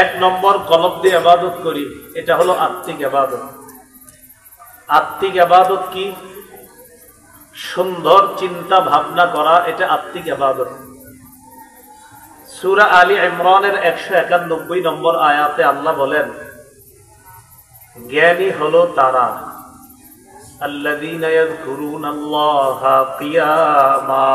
এক নম্বর কলব দিয়ে ইবাদত করি, এটা হলো আত্মিক ইবাদত। আত্মিক ইবাদত কি? সুন্দর চিন্তা ভাবনা করা, এটা আত্মিক ইবাদত। সূরা আলী ইমরানের 191 নম্বর আয়াতে আল্লাহ বলেন, জ্ঞানী হলো তারা আল্লাযীনা ইয়াযকুরুনাল্লাহা কিয়ামা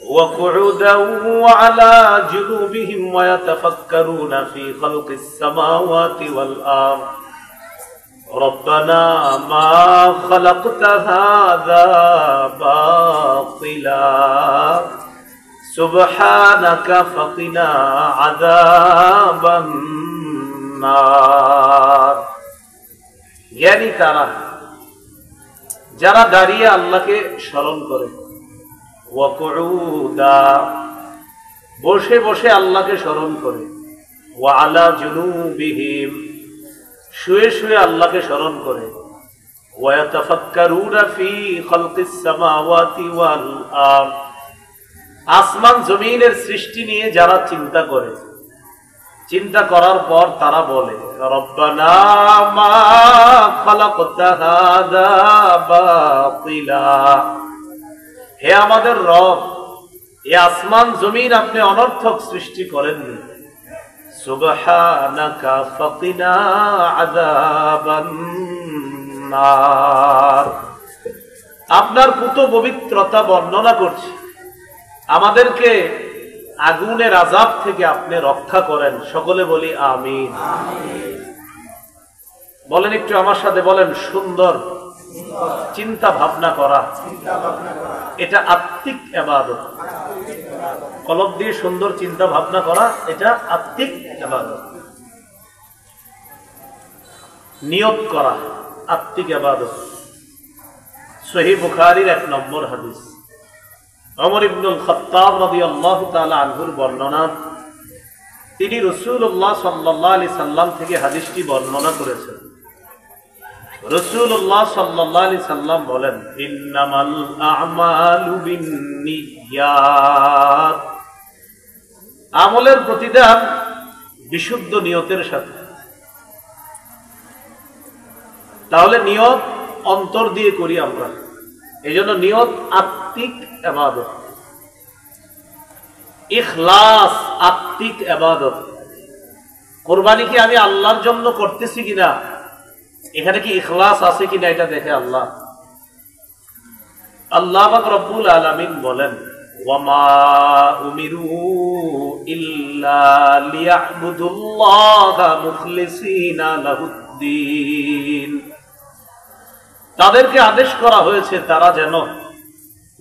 ওয়া কুউদান ওয়া আলা জুনুবিহিম ওয়া ইয়াতাফাক্কারুনা ফী খালকিস সামাওয়াতি ওয়াল আরদ রব্বানা মা খালাকতা হাযা বাতিলা সুবহানাকা ফাকিনা আযাবান নার। জ্ঞানী তারা যারা দাঁড়িয়ে আল্লাহকে স্মরণ করে, ওয়া কুউদা বসে বসে আল্লাহকে স্মরণ করে, ওয়া আলা জুনুবিহিম শুয়ে শুয়ে আল্লাহকে স্মরণ করে, ওয়া ইয়াতাফাক্কারুনা ফী খালকিস সামাওয়াতি ওয়াল আরদ আসমান জমিনের সৃষ্টি নিয়ে যারা চিন্তা করে, চিন্তা করার পর তারা বলে, রব্বানা মা খালাকতা হাযা বাতিলা, হে আমাদের রব, এই আসমান জমিন আপনি অনর্থক সৃষ্টি করেননি। সুবহানাকা ফাকিনা আযাবান নার, আপনার পুত পবিত্রতা বর্ণনা করছি, আমাদেরকে আগুনের আযাব থেকে আপনি রক্ষা করেন। সকলে বলি আমিন। বলেন একটু আমার সাথে বলেন, সুন্দর চিন্তা ভাবনা করা, এটা আত্মিক ইবাদত। কলব দিয়ে সুন্দর চিন্তা ভাবনা করা, এটা আত্মিক ইবাদত। নিয়ত করা আত্মিক ইবাদত। সহিহ বুখারীর 1 নম্বর হাদিস, ওমর ইবনুল খাত্তাব রাদিয়াল্লাহু তাআলা আনহুর বর্ণনা, তিনি রাসূলুল্লাহ সাল্লাল্লাহু আলাইহি সাল্লাম থেকে হাদিসটি বর্ণনা করেছেন। রাসূলুল্লাহ সাল্লাল্লাহু আলাইহি সাল্লাম বলেন, ইন্নামাল আ'মালু বিন্নিয়াত, আমলের প্রতিদান বিশুদ্ধ নিয়তের সাথে। তাহলে নিয়ত অন্তর দিয়ে করি আমরা, এজন্য নিয়ত আত্মিক ইবাদত। ইখলাস আত্মিক ইবাদত। কুরবানি কি আমি আল্লাহর জন্য করতেছি কিনা, এখানে কি ইখলাস আছে কিনা এটা দেখে আল্লাহ। আল্লাহ পাক রব্বুল আলামিন বলেন, ওয়ামা উমিরু ইল্লা লিয়াবুদুল্লাহা মুখলিসিনা লাহুদ্দিন, তাদেরকে আদেশ করা হয়েছে তারা যেন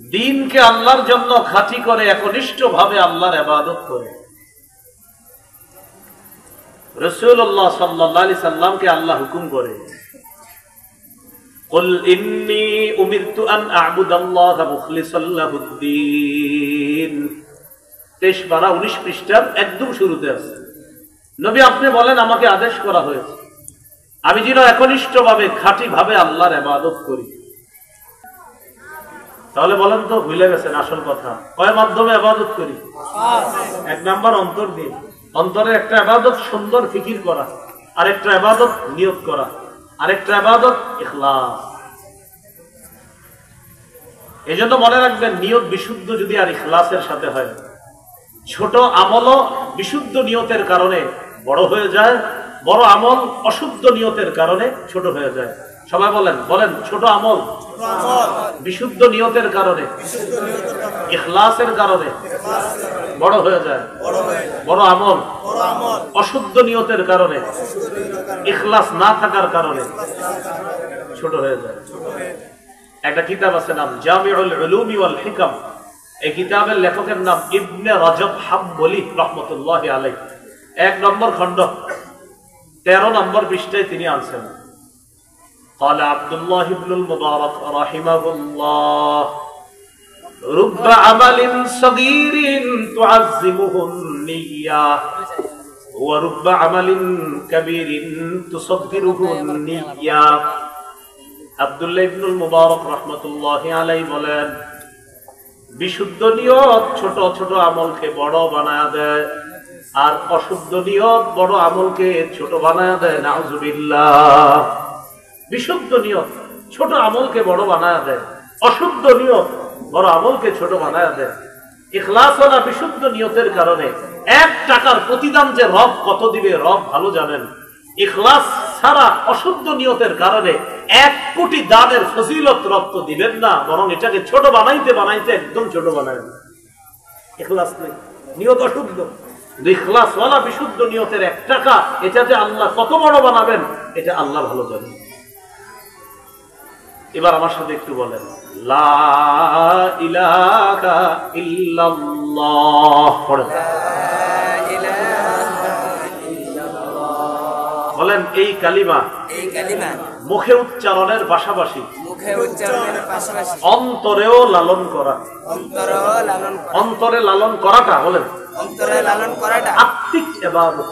দ্বীনকে আল্লাহর জন্য খাঁটি করে একনিষ্ঠভাবে আল্লাহর ইবাদত করে। রাসূলুল্লাহ সাল্লাল্লাহু আলাইহি সাল্লামকে আল্লাহ হুকুম করে, কুল ইন্নী উমিরতু আন আ'বুদাল্লাহা মুখলিসান লাহুদ্দীন। 23-19 পৃষ্ঠার একদম শুরুতে আছে। নবী আপনি বলেন, আমাকে আদেশ করা হয়েছে আমি যেন একনিষ্ঠভাবে খাঁটি ভাবে আল্লাহর ইবাদত করি। তাহলে বলেন তো, ভুলে গেছেন আসল কথা। কয় মাধ্যমে ইবাদত করি? 1 নাম্বার অন্তর দিয়ে। অন্তরে একটা ইবাদত সুন্দর ফিকির করা, আরেকটা ইবাদত নিয়ত করা, আরেকটা ইবাদত ইখলাস। এজন্য মনে রাখবেন, নিয়ত বিশুদ্ধ যদি আর ইখলাসের সাথে হয়, ছোট আমলও বিশুদ্ধ নিয়তের কারণে বড় হয়ে যায়, বড় আমল অশুদ্ধ নিয়তের কারণে ছোট হয়ে যায়। সবাই বলেন, ছোট আমল বিশুদ্ধ নিয়তের কারণে, ইখলাসের কারণে বড় হয়ে যায়, বড় আমল অশুদ্ধ নিয়তের কারণে, ইখলাস না থাকার কারণে ছোট হয়ে যায়। একটা কিতাব আছে, নাম জামিউল উলুমি ওয়াল হিকাম। এই কিতাবের লেখকের নাম ইবনে রজব হাম্বলি রাহমাতুল্লাহি আলাইহি। 1 নম্বর খণ্ড 13 নম্বর পৃষ্ঠায় তিনি আনছেন, قال عبد الله بن المبارك رحمه الله رب عمل صغير تعزمه النية ورب عمل كبير تصغره النية। আব্দুল্লাহ ইবনুল মুবারক রাহমাতুল্লাহি আলাইহি বলেন, বিশুদ্ধ নিয়ত ছোট ছোট আমলকে বড় বানায় দেয়, আর অশুদ্ধ নিয়ত বড় আমলকে ছোট বানায় দেয়, নাউজুবিল্লাহ। বিশুদ্ধ নিয়ত ছোট আমলকে বড় বানায় দেয়, অশুদ্ধ নিয়ত বড় আমলকে ছোট বানায় দেয়। ইখলাসওয়ালা বিশুদ্ধ নিয়তের কারণে 1 টাকার প্রতিদান যে রব কত দিবে রব ভালো জানেন। ইখলাস ছাড়া অশুদ্ধ নিয়তের কারণে 1 কোটি দানের ফজিলত রব তো দিবেন না, বরং এটাকে ছোট বানাইতে বানাইতে একদম ছোট বানায়। ইখলাস নেই, নিয়ত অশুদ্ধ। ইখলাসওয়ালা বিশুদ্ধ নিয়তের 1 টাকা এটাতে আল্লাহ কত বড় বানাবেন এটা আল্লাহ ভালো জানেন। এবার আমার সাথে একটু বলেন, লা ইলাহা ইল্লাল্লাহ পড়েন। বলেন এই কালিমা মুখে উচ্চারণের পাশাপাশি অন্তরেও লালন করা। অন্তরে লালন করাটা বলেন আত্মিক ইবাদত।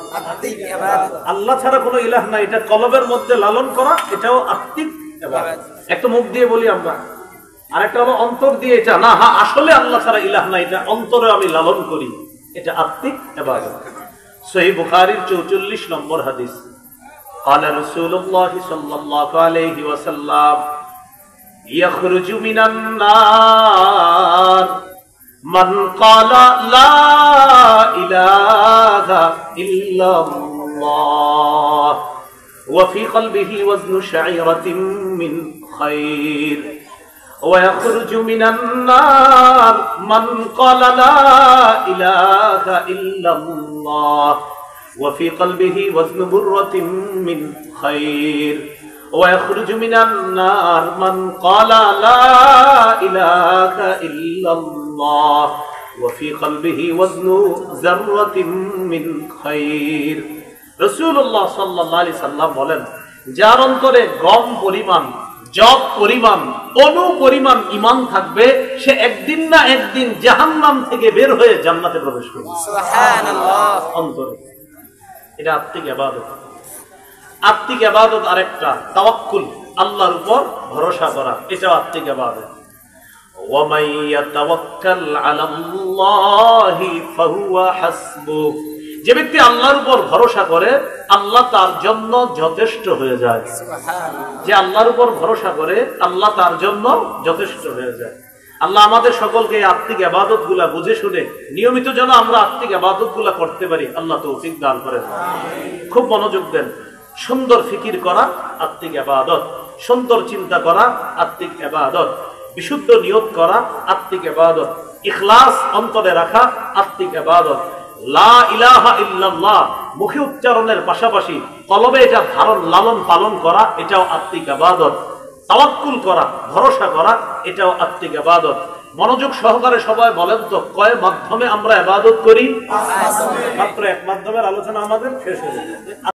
আল্লাহ ছাড়া কোনো ইলাহ নাই, এটা কলবের মধ্যে লালন করা, এটাও আত্মিক ইবাদত। একটা মুখ দিয়ে বলি আমরা, আরেকটা হলো অন্তর দিয়ে এটা না, হ্যাঁ আসলে আল্লাহ ছাড়া ইলাহ নাই, এটা অন্তরে আমি লালন করি, এটা আত্মিক ইবাদত। সহিহ বুখারীর 44 নম্বর হাদিস, قال رسول الله صلى الله عليه وسلم يخرج من النار من قال لا إله إلا الله وفي قلبه وزن شعيرة من خير ويخرج من النار من قال لا إله إلا الله وفي قلبه وزن برة من خير ويخرج من النار من قال لا إله إلا الله وفي قلبه وزن ذرة من خير। রাসূলুল্লাহ সাল্লাল্লাহু আলাইহি সাল্লাম বলেন, যার অন্তরে গম পরিমাণ, জব পরিমাণ, অনু পরিমাণ ঈমান থাকবে, সে একদিন না একদিন জাহান্নাম থেকে বের হয়ে জান্নাতে প্রবেশ করবে। সুবহানাল্লাহ। অন্তরে এটা আত্মিক ইবাদত। আত্মিক ইবাদত আরেকটা তাওয়াক্কুল, আল্লাহর উপর ভরসা করা, এটা আত্মিক ইবাদত। ওয়া মান ইয়াতাওয়াক্কাল আলাল্লাহি ফাহুয়া হাসবুহ, যে ব্যক্তি আল্লাহর উপর ভরসা করে আল্লাহ তার জন্য যথেষ্ট হয়ে যায়। সুবহানাল্লাহ। যে আল্লাহর উপর ভরসা করে আল্লাহ তার জন্য যথেষ্ট হয়ে যায়। আল্লাহ আমাদের সকলকে এই আত্মিক ইবাদত গুলা বুঝে শুনে নিয়মিত যেন আমরা আত্মিক ইবাদত গুলা করতে পারি, আল্লাহ তৌফিক দান করেন। খুব মনোযোগ দেন। সুন্দর ফিকির করা আত্মিক ইবাদত, সুন্দর চিন্তা করা আত্মিক ইবাদত, বিশুদ্ধ নিয়ত করা আত্মিক ইবাদত, ইখলাস অন্তরে রাখা আত্মিক ইবাদত, লা ইলাহা ইল্লাল্লাহ মুখে উচ্চারণের পাশাপাশি কলবে এটা ধারণ লালন পালন করা, এটাও আত্মিক ইবাদত। তাওয়াক্কুল করা, ভরসা করা, এটাও আত্মিক ইবাদত। মনোযোগ সহকারে সবাই বলেন তো, কয় মাধ্যমে আমরা ইবাদত করি? মাত্র 1 মাধ্যমের আলোচনা আমাদের শেষ হয়ে গেছে।